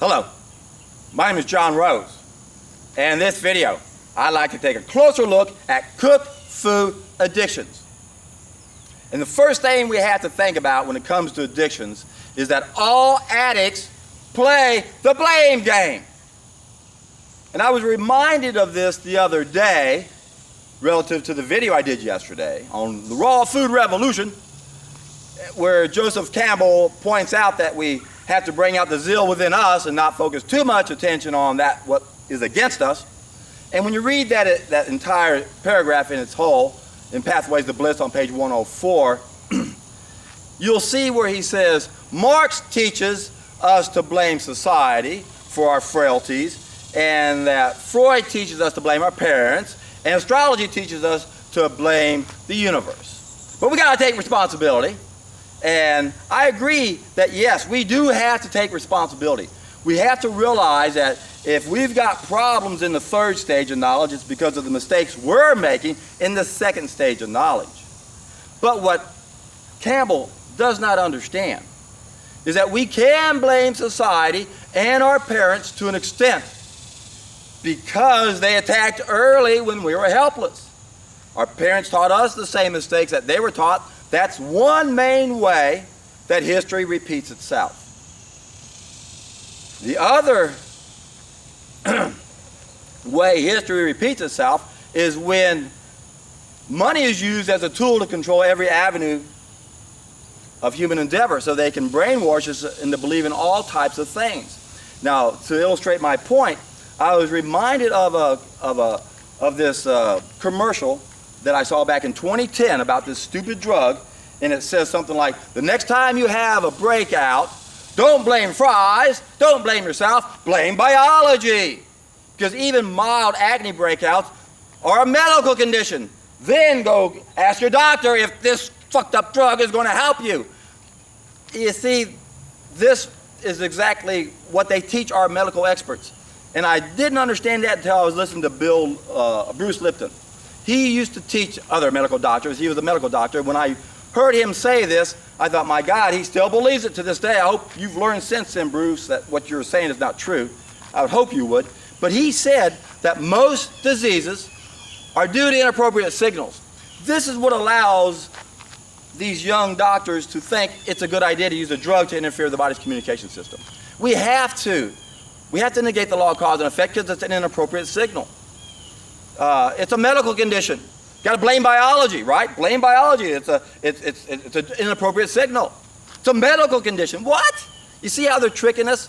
Hello, my name is John Rose, and in this video I'd like to take a closer look at cooked food addictions. And the first thing we have to think about when it comes to addictions is that all addicts play the blame game. And I was reminded of this the other day relative to the video I did yesterday on the raw food revolution, where Joseph Campbell points out that we have to bring out the zeal within us and not focus too much attention on that what is against us. And when you read that entire paragraph in its whole, in Pathways to Bliss on page 104, you'll see where he says, Marx teaches us to blame society for our frailties, and that Freud teaches us to blame our parents, and astrology teaches us to blame the universe. But we got to take responsibility. And I agree that yes, we do have to take responsibility. We have to realize that if we've got problems in the third stage of knowledge, it's because of the mistakes we're making in the second stage of knowledge. But what Campbell does not understand is that we can blame society and our parents to an extent because they attacked early when we were helpless. Our parents taught us the same mistakes that they were taught. That's one main way that history repeats itself. The other way history repeats itself is when money is used as a tool to control every avenue of human endeavor so they can brainwash us into believing all types of things. Now, to illustrate my point, I was reminded of this commercial that I saw back in 2010 about this stupid drug, and it says something like, the next time you have a breakout, don't blame fries, don't blame yourself, blame biology. Because even mild acne breakouts are a medical condition. Then go ask your doctor if this fucked up drug is going to help you. You see, this is exactly what they teach our medical experts. And I didn't understand that until I was listening to Bruce Lipton. He used to teach other medical doctors. He was a medical doctor. When I heard him say this, I thought, my God, he still believes it to this day. I hope you've learned since then, Bruce, that what you're saying is not true. I would hope you would. But he said that most diseases are due to inappropriate signals. This is what allows these young doctors to think it's a good idea to use a drug to interfere with the body's communication system. We have to negate the law of cause and effect because it's an inappropriate signal. It's a medical condition. Got to blame biology, right? Blame biology. It's an inappropriate signal. It's a medical condition. What? You see how they're tricking us?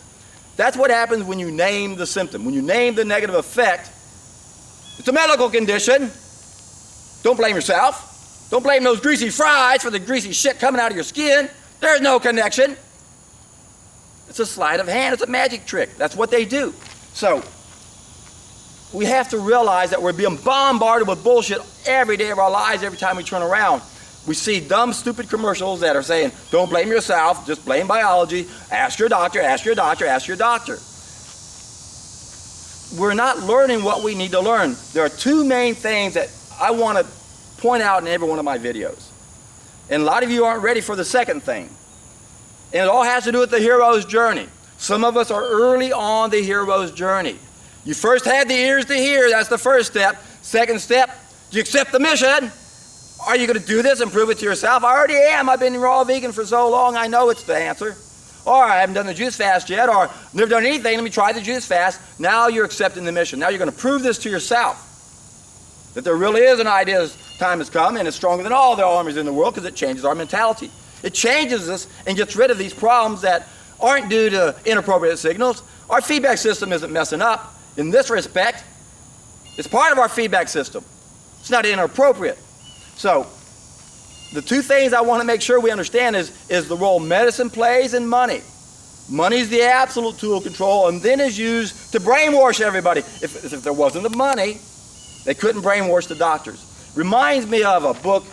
That's what happens when you name the symptom. When you name the negative effect, it's a medical condition. Don't blame yourself. Don't blame those greasy fries for the greasy shit coming out of your skin. There's no connection. It's a sleight of hand. It's a magic trick. That's what they do. So we have to realize that we're being bombarded with bullshit every day of our lives. Every time we turn around, we see dumb, stupid commercials that are saying, don't blame yourself, just blame biology, ask your doctor, ask your doctor, ask your doctor. We're not learning what we need to learn. There are two main things that I want to point out in every one of my videos. And a lot of you aren't ready for the second thing. And it all has to do with the hero's journey. Some of us are early on the hero's journey. You first had the ears to hear, that's the first step. Second step, you accept the mission. Are you going to do this and prove it to yourself? I already am. I've been raw vegan for so long, I know it's the answer. Or I haven't done the juice fast yet, or never done anything, let me try the juice fast. Now you're accepting the mission. Now you're going to prove this to yourself. That there really is an idea as time has come, and it's stronger than all the armies in the world because it changes our mentality. It changes us and gets rid of these problems that aren't due to inappropriate signals. Our feedback system isn't messing up. In this respect, it's part of our feedback system. It's not inappropriate. So, the two things I want to make sure we understand is the role medicine plays in money. Money is the absolute tool of control and then is used to brainwash everybody. If there wasn't the money, they couldn't brainwash the doctors. Reminds me of a book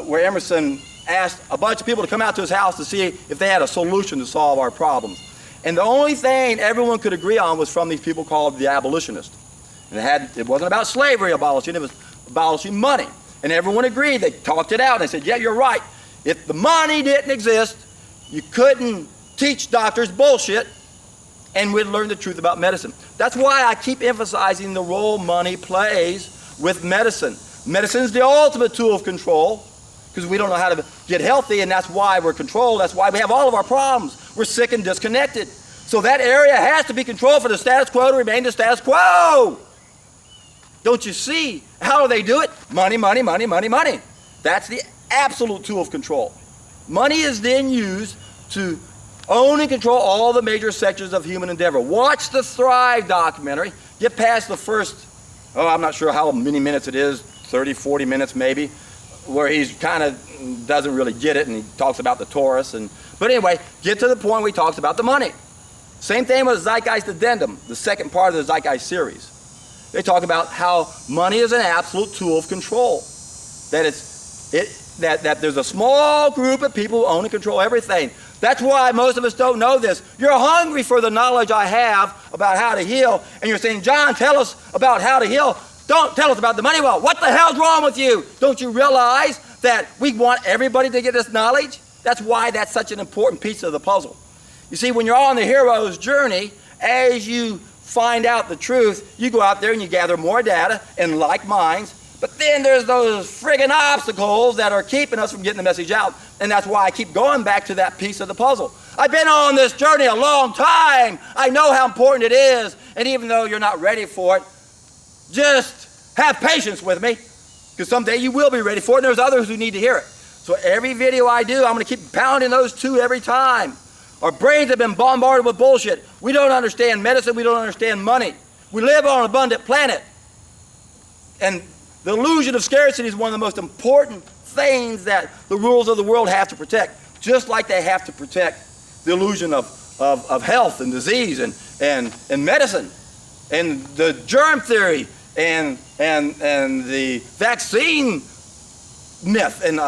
where Emerson asked a bunch of people to come out to his house to see if they had a solution to solve our problems. And the only thing everyone could agree on was from these people called the abolitionists. And it wasn't about slavery abolishing, it was abolishing money. And everyone agreed. They talked it out. They said, yeah, you're right. If the money didn't exist, you couldn't teach doctors bullshit and we'd learn the truth about medicine. That's why I keep emphasizing the role money plays with medicine. Medicine is the ultimate tool of control, because we don't know how to get healthy, and that's why we're controlled. That's why we have all of our problems. We're sick and disconnected. So that area has to be controlled for the status quo to remain the status quo. Don't you see? How do they do it? Money, money, money, money, money. That's the absolute tool of control. Money is then used to own and control all the major sectors of human endeavor. Watch the Thrive documentary. Get past the first, I'm not sure how many minutes it is, 30, 40 minutes maybe, where he's kind of doesn't really get it, and he talks about the Taurus. But anyway, get to the point where he talks about the money. Same thing with Zeitgeist Addendum, the second part of the Zeitgeist series. They talk about how money is an absolute tool of control. That there's a small group of people who own and control everything. That's why most of us don't know this. You're hungry for the knowledge I have about how to heal, and you're saying, John, tell us about how to heal. Don't tell us about the money well. What the hell's wrong with you? Don't you realize that we want everybody to get this knowledge? That's why that's such an important piece of the puzzle. You see, when you're on the hero's journey, as you find out the truth, you go out there and you gather more data and like minds. But then there's those friggin' obstacles that are keeping us from getting the message out. And that's why I keep going back to that piece of the puzzle. I've been on this journey a long time. I know how important it is. And even though you're not ready for it, just have patience with me, because someday you will be ready for it, and there's others who need to hear it. So every video I do, I'm going to keep pounding those two every time. Our brains have been bombarded with bullshit. We don't understand medicine. We don't understand money. We live on an abundant planet. And the illusion of scarcity is one of the most important things that the rulers of the world have to protect, just like they have to protect the illusion of health and disease and medicine and the germ theory and the vaccine myth. And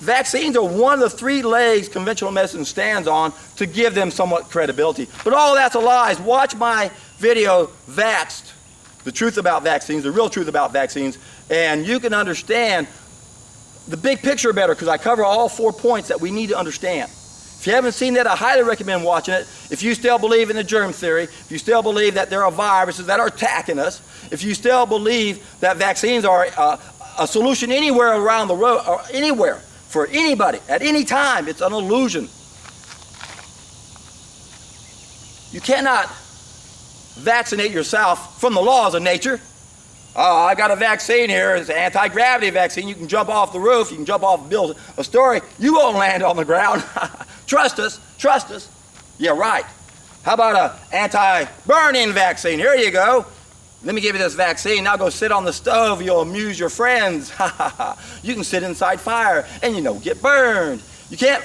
vaccines are one of the three legs conventional medicine stands on to give them somewhat credibility. But all that's a lie. Watch my video, Vaxxed, the truth about vaccines, the real truth about vaccines, and you can understand the big picture better, because I cover all 4 points that we need to understand. If you haven't seen that, I highly recommend watching it. If you still believe in the germ theory, if you still believe that there are viruses that are attacking us, if you still believe that vaccines are a solution anywhere around the world, or anywhere, for anybody, at any time, it's an illusion. You cannot vaccinate yourself from the laws of nature. Oh, I got a vaccine here. It's an anti-gravity vaccine. You can jump off the roof. You can jump off, build a story. You won't land on the ground. Trust us. Trust us. Yeah, right. How about an anti-burning vaccine? Here you go. Let me give you this vaccine. Now go sit on the stove. You'll amuse your friends. You can sit inside fire and, get burned. You can't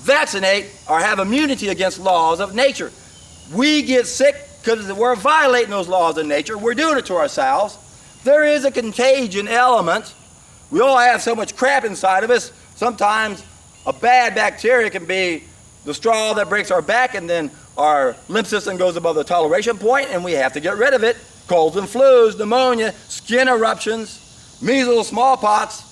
vaccinate or have immunity against laws of nature. We get sick because we're violating those laws of nature. We're doing it to ourselves. There is a contagion element. We all have so much crap inside of us. Sometimes a bad bacteria can be the straw that breaks our back, and then our lymph system goes above the toleration point, and we have to get rid of it. Colds and flus, pneumonia, skin eruptions, measles, smallpox.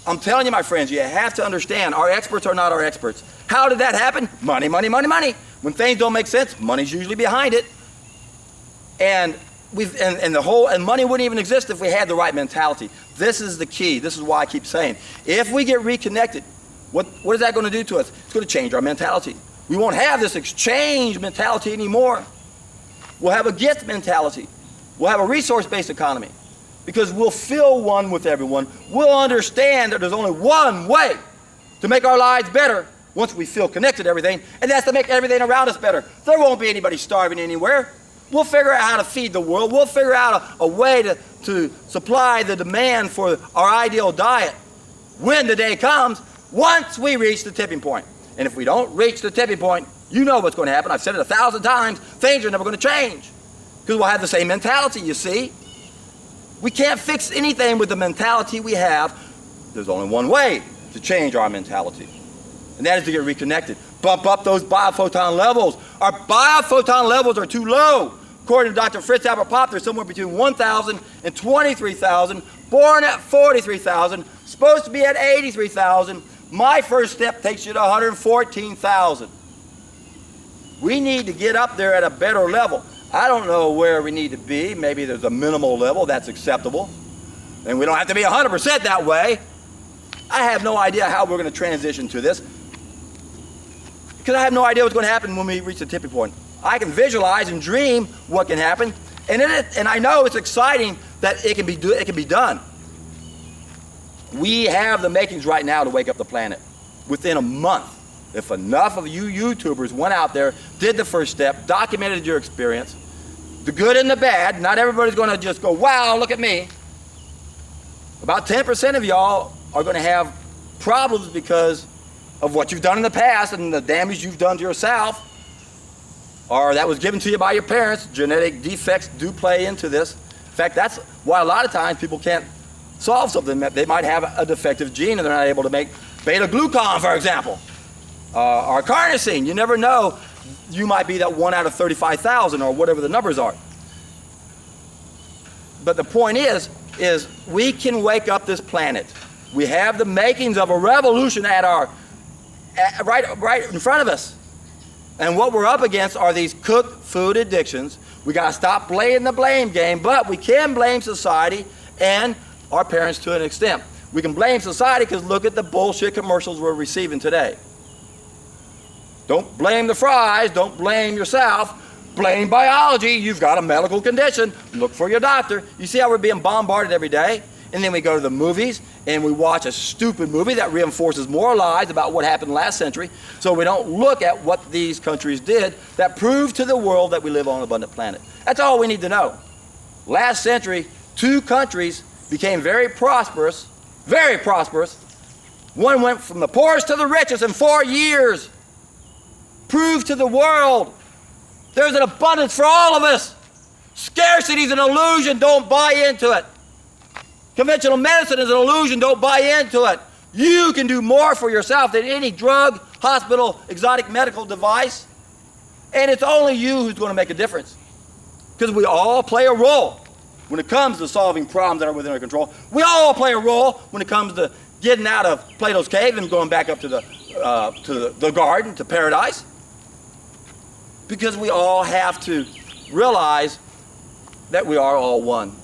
I'm telling you, my friends, you have to understand, our experts are not our experts. How did that happen? Money, money, money, money. When things don't make sense, money's usually behind it. And money wouldn't even exist if we had the right mentality. This is the key. This is why I keep saying, if we get reconnected, what is that going to do to us? It's going to change our mentality. We won't have this exchange mentality anymore. We'll have a gift mentality. We'll have a resource-based economy, because we'll feel one with everyone. We'll understand that there's only one way to make our lives better once we feel connected to everything, and that's to make everything around us better. There won't be anybody starving anywhere. We'll figure out how to feed the world. We'll figure out a way to supply the demand for our ideal diet when the day comes, once we reach the tipping point. And if we don't reach the tipping point, you know what's going to happen. I've said it 1,000 times. Things are never going to change, because we'll have the same mentality, you see. We can't fix anything with the mentality we have. There's only one way to change our mentality, and that is to get reconnected. Bump up those biophoton levels. Our biophoton levels are too low. According to Dr. Fritz Albert Popp, they're somewhere between 1,000 and 23,000. Born at 43,000, supposed to be at 83,000. My first step takes you to 114,000. We need to get up there at a better level. I don't know where we need to be. Maybe there's a minimal level that's acceptable. And we don't have to be 100% that way. I have no idea how we're going to transition to this, because I have no idea what's going to happen when we reach the tipping point. I can visualize and dream what can happen, and I know it's exciting that it can be done. We have the makings right now to wake up the planet. Within a month, if enough of you YouTubers went out there, did the first step, documented your experience, the good and the bad, not everybody's going to just go, wow, look at me. About 10% of y'all are going to have problems because of what you've done in the past and the damage you've done to yourself, or that was given to you by your parents. Genetic defects do play into this. In fact, that's why a lot of times people can't solve something. They might have a defective gene and they're not able to make beta-glucan, for example, or carnosine. You never know. You might be that 1 out of 35,000 or whatever the numbers are. But the point is we can wake up this planet. We have the makings of a revolution right in front of us. And what we're up against are these cooked food addictions. We got to stop playing the blame game, but we can blame society and our parents to an extent. We can blame society because look at the bullshit commercials we're receiving today. Don't blame the fries, don't blame yourself, blame biology. You've got a medical condition, look for your doctor. You see how we're being bombarded every day? And then we go to the movies and we watch a stupid movie that reinforces more lies about what happened last century, so we don't look at what these countries did that proved to the world that we live on an abundant planet. That's all we need to know. Last century, 2 countries became very prosperous. One went from the poorest to the richest in 4 years. Proved to the world there's an abundance for all of us. Scarcity is an illusion, don't buy into it. Conventional medicine is an illusion, don't buy into it. You can do more for yourself than any drug, hospital, exotic medical device. And it's only you who's going to make a difference. Because we all play a role when it comes to solving problems that are within our control. We all play a role when it comes to getting out of Plato's cave and going back up to the garden, to paradise. Because we all have to realize that we are all one.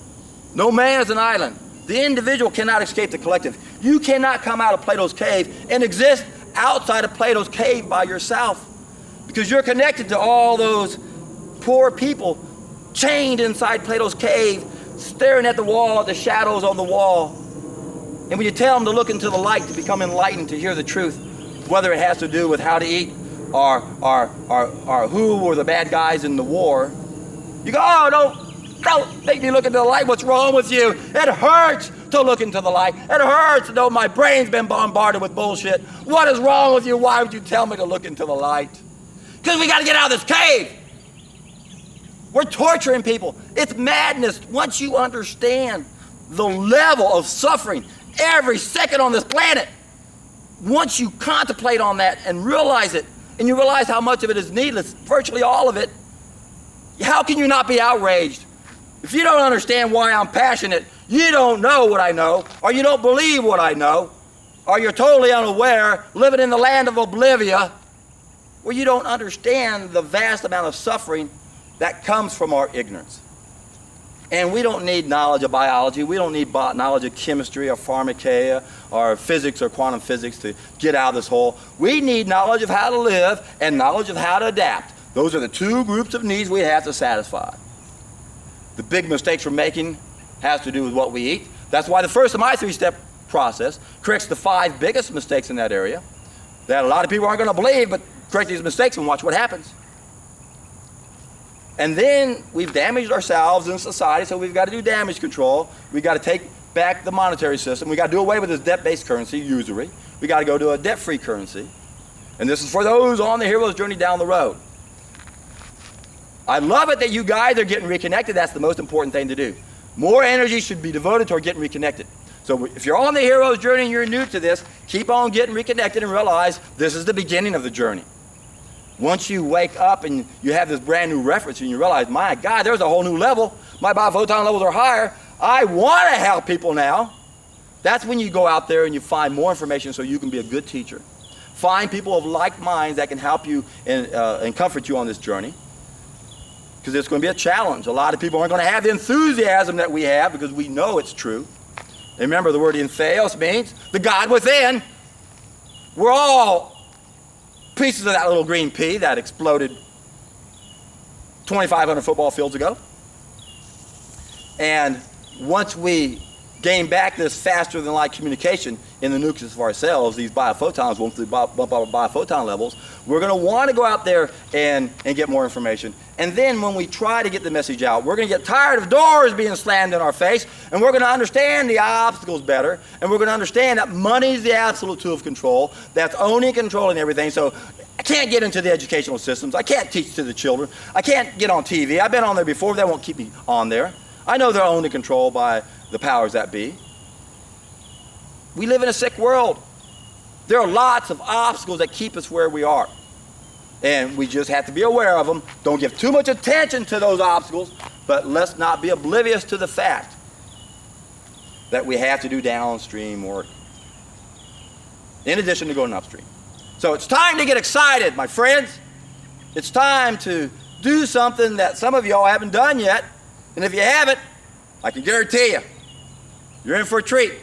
No man is an island. The individual cannot escape the collective. You cannot come out of Plato's cave and exist outside of Plato's cave by yourself, because you're connected to all those poor people chained inside Plato's cave, staring at the wall, at the shadows on the wall. And when you tell them to look into the light, to become enlightened, to hear the truth, whether it has to do with how to eat or who were the bad guys in the war, you go, oh, don't make me look into the light. What's wrong with you? It hurts to look into the light. It hurts to know my brain's been bombarded with bullshit. What is wrong with you? Why would you tell me to look into the light? Because we got to get out of this cave. We're torturing people. It's madness. Once you understand the level of suffering every second on this planet, once you contemplate on that and realize it, and you realize how much of it is needless, virtually all of it, how can you not be outraged? If you don't understand why I'm passionate, you don't know what I know, or you don't believe what I know, or you're totally unaware, living in the land of oblivion, where you don't understand the vast amount of suffering that comes from our ignorance. And we don't need knowledge of biology. We don't need knowledge of chemistry or pharmakeia or physics or quantum physics to get out of this hole. We need knowledge of how to live and knowledge of how to adapt. Those are the 2 groups of needs we have to satisfy. The big mistakes we're making has to do with what we eat. That's why the first of my 3-step process corrects the 5 biggest mistakes in that area that a lot of people aren't going to believe, but correct these mistakes and watch what happens. And then we've damaged ourselves in society, so we've got to do damage control. We've got to take back the monetary system. We've got to do away with this debt-based currency, usury. We've got to go to a debt-free currency. And this is for those on the hero's journey down the road. I love it that you guys are getting reconnected. That's the most important thing to do. More energy should be devoted toward getting reconnected. So if you're on the hero's journey and you're new to this, keep on getting reconnected and realize this is the beginning of the journey. Once you wake up and you have this brand new reference and you realize, my God, there's a whole new level. My biophoton levels are higher. I want to help people now. That's when you go out there and you find more information so you can be a good teacher. Find people of like minds that can help you and comfort you on this journey. Because it's going to be a challenge. A lot of people aren't going to have the enthusiasm that we have because we know it's true. And remember, the word entheos means the God within. We're all pieces of that little green pea that exploded 2,500 football fields ago. And once we gain back this faster than light communication in the nucleus of our cells, these biophotons won't bump up our biophoton levels, we're going to want to go out there and get more information. And then when we try to get the message out, we're going to get tired of doors being slammed in our face, and we're going to understand the obstacles better, and we're going to understand that money is the absolute tool of control, that's owning, controlling everything. So I can't get into the educational systems. I can't teach to the children. I can't get on TV. I've been on there before. They won't keep me on there. I know they're owned and controlled by the powers that be. We live in a sick world. There are lots of obstacles that keep us where we are. And we just have to be aware of them. Don't give too much attention to those obstacles, but let's not be oblivious to the fact that we have to do downstream work in addition to going upstream. So it's time to get excited, my friends. It's time to do something that some of y'all haven't done yet. And if you haven't, I can guarantee you, you're in for a treat.